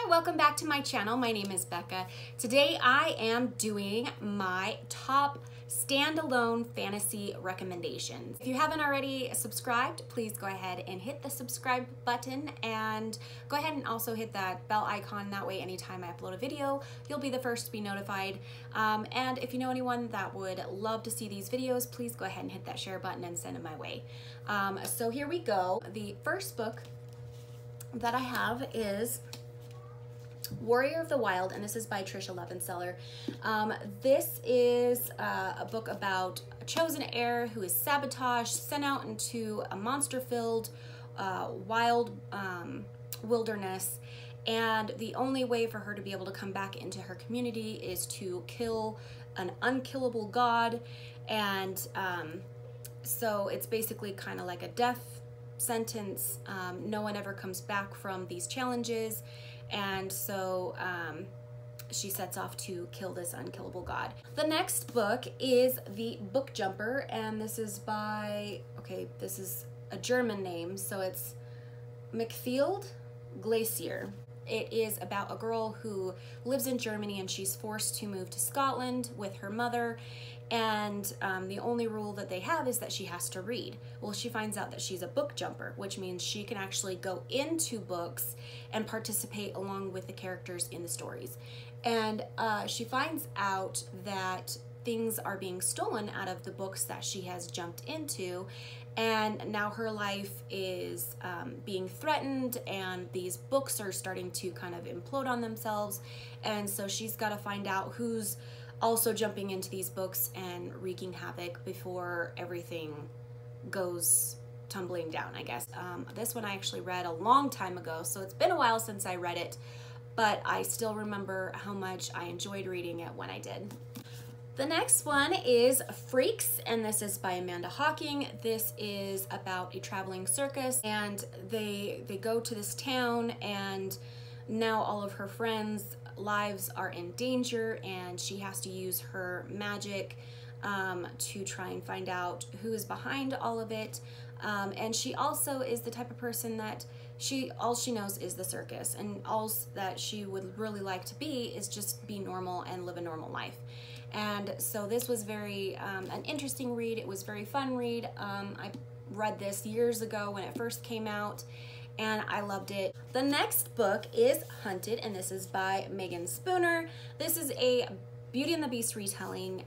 Hi, welcome back to my channel. My name is Becca. Today I am doing my top standalone fantasy recommendations. If you haven't already subscribed, please go ahead and hit the subscribe button and go ahead and also hit that bell icon. That way anytime I upload a video, you'll be the first to be notified. And if you know anyone that would love to see these videos, please go ahead and hit that share button and send them my way. So here we go. The first book that I have is Warrior of the Wild, and this is by Trisha Levenseller. This is a book about a chosen heir who is sabotaged, sent out into a monster-filled wild wilderness, and the only way for her to be able to come back into her community is to kill an unkillable god. And so it's basically kind of like a death sentence. No one ever comes back from these challenges. And so she sets off to kill this unkillable god. The next book is The Book Jumper, and this is by, okay, this is a German name, so it's Mcfield Glacier. It is about a girl who lives in Germany and she's forced to move to Scotland with her mother, and the only rule that they have is that she has to read. Well, she finds out that she's a book jumper, which means she can actually go into books and participate along with the characters in the stories. And she finds out that things are being stolen out of the books that she has jumped into, and now her life is being threatened, and these books are starting to kind of implode on themselves, and so she's got to find out who's also jumping into these books and wreaking havoc before everything goes tumbling down, I guess. This one I actually read a long time ago, so it's been a while since I read it, but I still remember how much I enjoyed reading it when I did. The next one is Freaks, and this is by Amanda Hawking. This is about a traveling circus, and they go to this town, and now all of her friends' lives are in danger, and she has to use her magic to try and find out who is behind all of it. And she also is the type of person that all she knows is the circus, and all that she would really like to be is just be normal and live a normal life. And so this was very an interesting read. It was very fun read. I read this years ago when it first came out, and I loved it. The next book is Hunted, and this is by Megan Spooner. This is a Beauty and the Beast retelling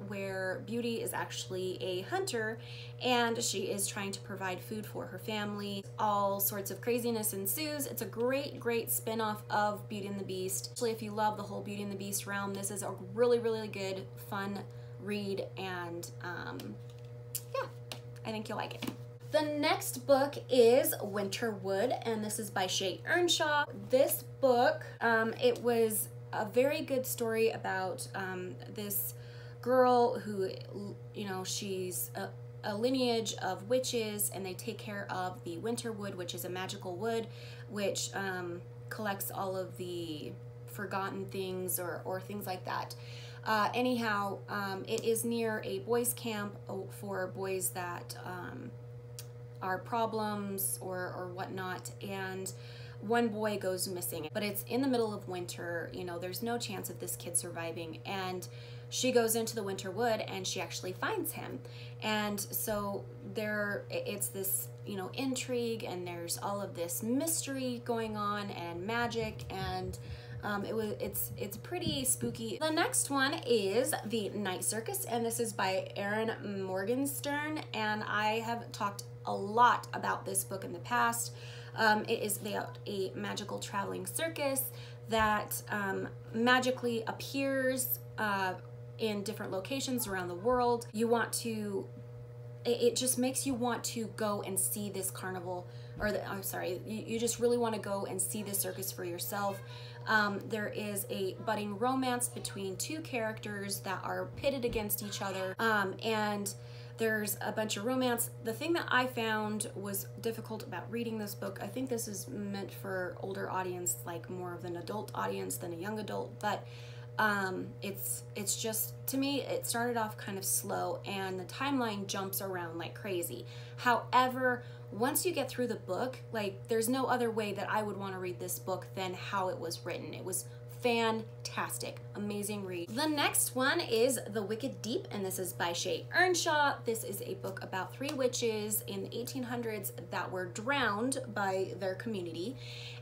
where Beauty is actually a hunter, and she is trying to provide food for her family. All sorts of craziness ensues. It's a great spin-off of Beauty and the Beast. Actually, if you love the whole Beauty and the Beast realm, this is a really good, fun read, and yeah, I think you'll like it. The next book is Winterwood, and this is by Shay Earnshaw. This book, it was a very good story about this girl who, you know, she's a lineage of witches, and they take care of the Winterwood, which is a magical wood which collects all of the forgotten things or things like that. Anyhow, it is near a boys' camp for boys that are problems or whatnot, and one boy goes missing, but it's in the middle of winter. You know, there's no chance of this kid surviving, and she goes into the Winterwood and she actually finds him. And so it's this, you know, intrigue, and there's all of this mystery going on and magic, and it's pretty spooky. The next one is The Night Circus, and this is by Erin Morgenstern, and I have talked a lot about this book in the past. It is about a magical traveling circus that magically appears in different locations around the world. It just makes you want to go and see this carnival, you just really want to go and see this circus for yourself. There is a budding romance between two characters that are pitted against each other, and there's a bunch of romance. The thing that I found was difficult about reading this book, I think this is meant for older audience, like more of an adult audience than a young adult, but It's just, to me, it started off kind of slow and the timeline jumps around like crazy. However, once you get through the book, like, there's no other way that I would want to read this book than how it was written. It was fantastic, amazing read. The next one is The Wicked Deep, and this is by Shay Earnshaw. This is a book about 3 witches in the 1800s that were drowned by their community,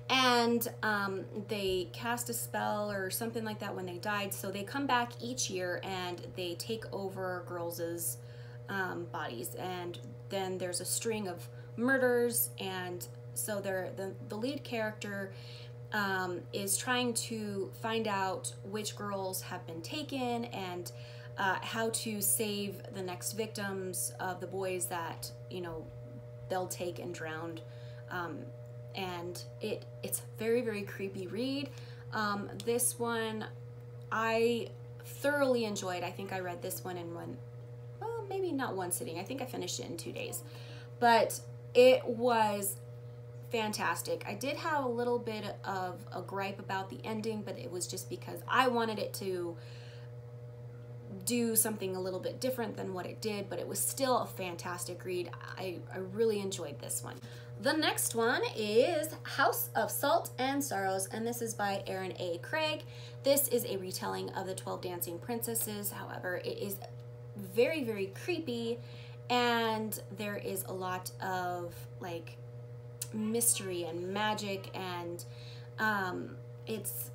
and they cast a spell or something like that when they died, so they come back each year and they take over girls' bodies, and then there's a string of murders, and so the lead character is trying to find out which girls have been taken and how to save the next victims of the boys that, you know, they'll take and drown. And it's a very, very creepy read. This one I thoroughly enjoyed. I think I read this one in one, well, maybe not one sitting. I think I finished it in 2 days, but it was fantastic. I did have a little bit of a gripe about the ending, but it was just because I wanted it to do something a little bit different than what it did, but it was still a fantastic read. I really enjoyed this one. The next one is House of Salt and Sorrows, and this is by Erin A. Craig. This is a retelling of the 12 Dancing Princesses. However, it is very, very creepy, and there is a lot of like mystery and magic, and it's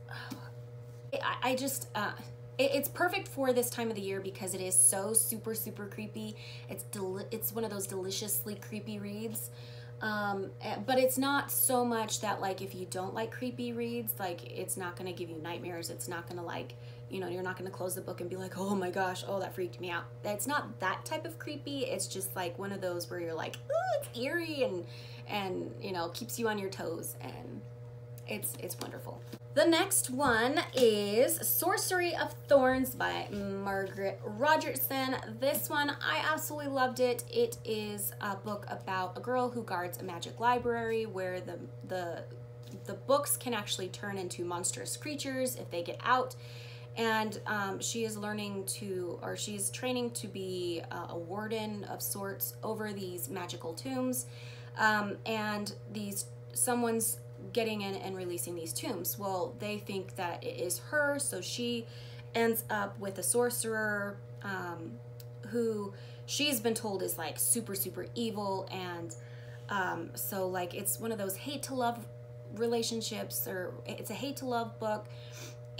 perfect for this time of the year because it is so super, super creepy. It's one of those deliciously creepy reads. But it's not so much that, like, if you don't like creepy reads, like, it's not going to give you nightmares. It's not going to, like, you know, you're not going to close the book and be like, oh my gosh, oh, that freaked me out. It's not that type of creepy. It's just like one of those where you're like, oh, it's eerie and you know, keeps you on your toes, and it's wonderful. The next one is Sorcery of Thorns by Margaret Rogerson. This one, I absolutely loved it. It is a book about a girl who guards a magic library where the books can actually turn into monstrous creatures if they get out. And she is learning to, or she's training to be a warden of sorts over these magical tombs. And someone's getting in and releasing these tombs. Well, they think that it is her, so she ends up with a sorcerer who she's been told is like super, super evil, and so like it's one of those hate to love relationships, or it's a hate to love book,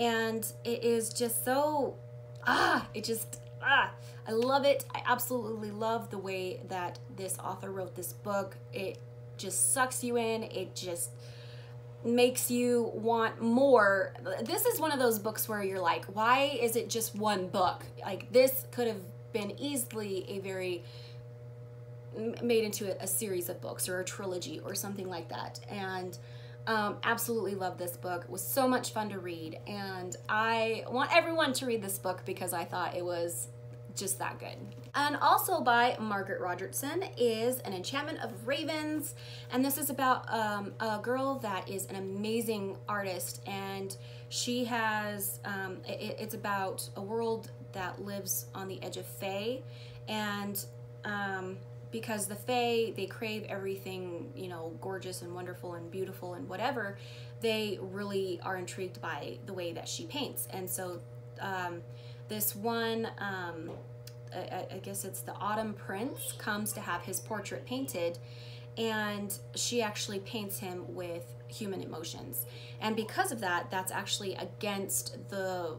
and it is just so I love it. I absolutely love the way that this author wrote this book. It just sucks you in. It just makes you want more. This is one of those books where you're like, why is it just one book? Like, this could have been easily made into a series of books or a trilogy or something like that. And absolutely love this book. It was so much fun to read, and I want everyone to read this book because I thought it was just that good. And also by Margaret Rogerson is An Enchantment of Ravens, and this is about a girl that is an amazing artist, and she has it's about a world that lives on the edge of Fae, and because the Fae, they crave everything, you know, gorgeous and wonderful and beautiful and whatever, they really are intrigued by the way that she paints. And so this one, I guess it's the Autumn Prince, comes to have his portrait painted, and she actually paints him with human emotions. And because of that, that's actually against the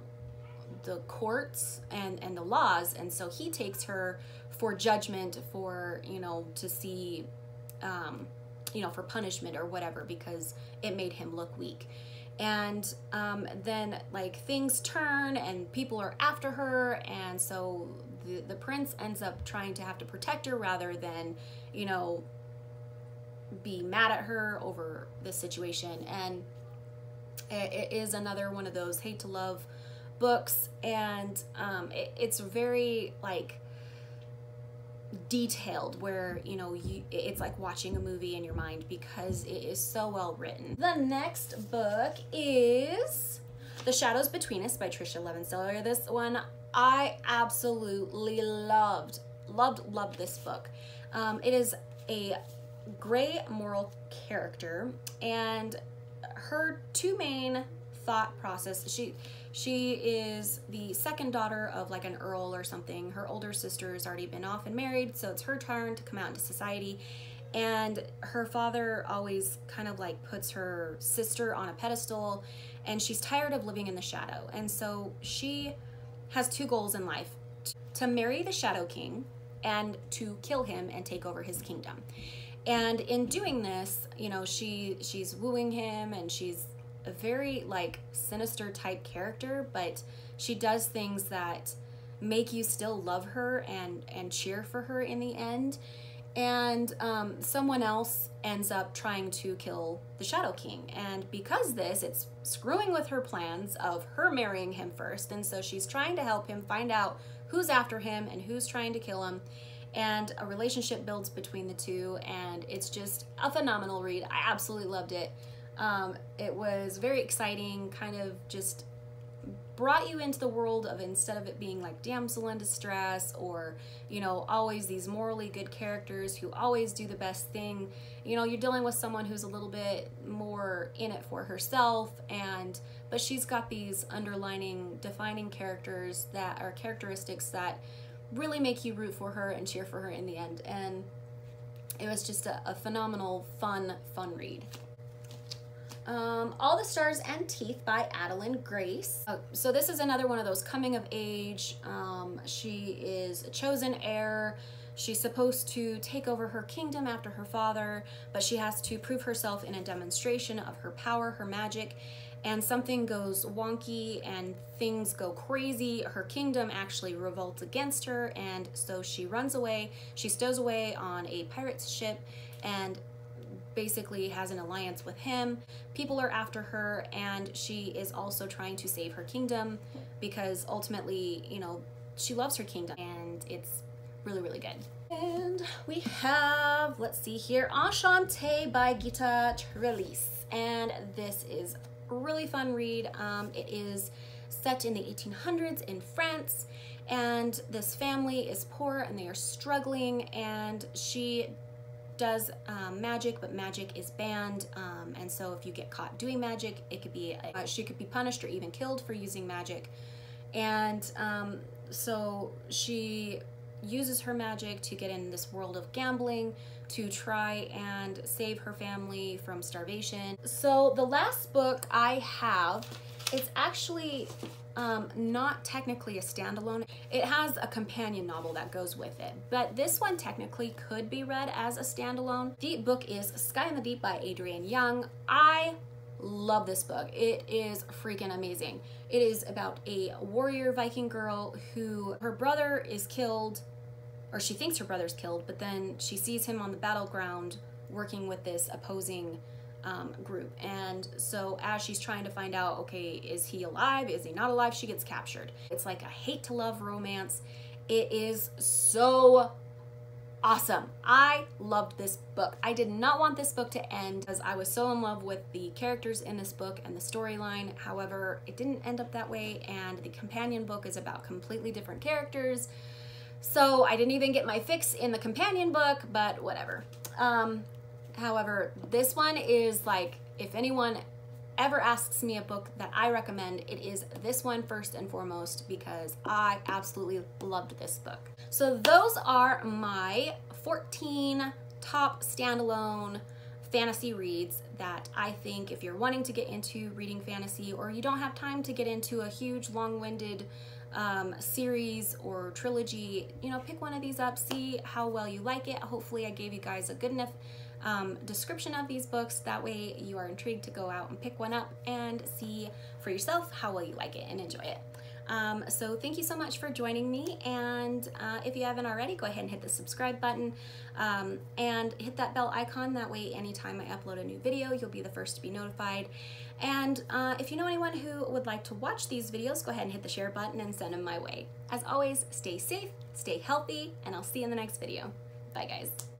courts and the laws, and so he takes her for judgment, for, you know, to see, you know, for punishment or whatever, because it made him look weak. And then like things turn and people are after her, and so the prince ends up trying to have to protect her rather than, you know, be mad at her over this situation. And it is another one of those hate to love books, and it's very like detailed, where, you know, it's like watching a movie in your mind because it is so well written. The next book is The Shadows Between Us by Trisha Levenseller. This one I absolutely loved this book. It is a gray moral character, and her two main thought process, she is the second daughter of like an earl or something. Her older sister has already been off and married, so it's her turn to come out into society. And her father always kind of like puts her sister on a pedestal, and she's tired of living in the shadow. And so she has two goals in life: to marry the Shadow King and to kill him and take over his kingdom. And in doing this, you know, she's wooing him, and she's a very like sinister type character, but she does things that make you still love her and cheer for her in the end. And someone else ends up trying to kill the Shadow King, and because it's screwing with her plans of her marrying him first, and so she's trying to help him find out who's after him and who's trying to kill him, and a relationship builds between the two, and it's just a phenomenal read. I absolutely loved it. It was very exciting, kind of just brought you into the world of, instead of it being like damsel in distress or, you know, always these morally good characters who always do the best thing, you know, you're dealing with someone who's a little bit more in it for herself, but she's got these underlining defining characters that are characteristics that really make you root for her and cheer for her in the end. And it was just a phenomenal fun read. All the Stars and Teeth by Adeline Grace. So this is another one of those coming of age. She is a chosen heir. She's supposed to take over her kingdom after her father, but she has to prove herself in a demonstration of her power, her magic, and something goes wonky and things go crazy. Her kingdom actually revolts against her, and so she runs away. She stows away on a pirate's ship and basically has an alliance with him. People are after her, and she is also trying to save her kingdom because ultimately, you know, she loves her kingdom, and it's really good. And we have, let's see here, Enchante by Gita Trellis, and this is a really fun read. It is set in the 1800s in France, and this family is poor and they are struggling, and she does magic, but magic is banned, and so if you get caught doing magic, it could be she could be punished or even killed for using magic. And so she uses her magic to get in this world of gambling to try and save her family from starvation. So the last book I have, it's actually not technically a standalone. It has a companion novel that goes with it, but this one technically could be read as a standalone. The book is Sky in the Deep by Adrienne Young. I love this book. It is freaking amazing. It is about a warrior Viking girl who, her brother is killed, or she thinks her brother's killed, but then she sees him on the battleground working with this opposing group. And so as she's trying to find out, okay, is he alive? Is he not alive? She gets captured. It's like a hate to love romance. It is so awesome. I loved this book. I did not want this book to end because I was so in love with the characters in this book and the storyline. However, it didn't end up that way, and the companion book is about completely different characters. So I didn't even get my fix in the companion book, but whatever. However, this one is like, if anyone ever asks me a book that I recommend, it is this one first and foremost, because I absolutely loved this book. So those are my 14 top standalone fantasy reads that I think, if you're wanting to get into reading fantasy, or you don't have time to get into a huge long-winded series or trilogy, you know, pick one of these up, see how well you like it. Hopefully I gave you guys a good enough description of these books. That way you are intrigued to go out and pick one up and see for yourself how well you like it and enjoy it. So thank you so much for joining me, and if you haven't already, go ahead and hit the subscribe button and hit that bell icon. That way anytime I upload a new video, you'll be the first to be notified. And if you know anyone who would like to watch these videos, go ahead and hit the share button and send them my way. As always, stay safe, stay healthy, and I'll see you in the next video. Bye guys.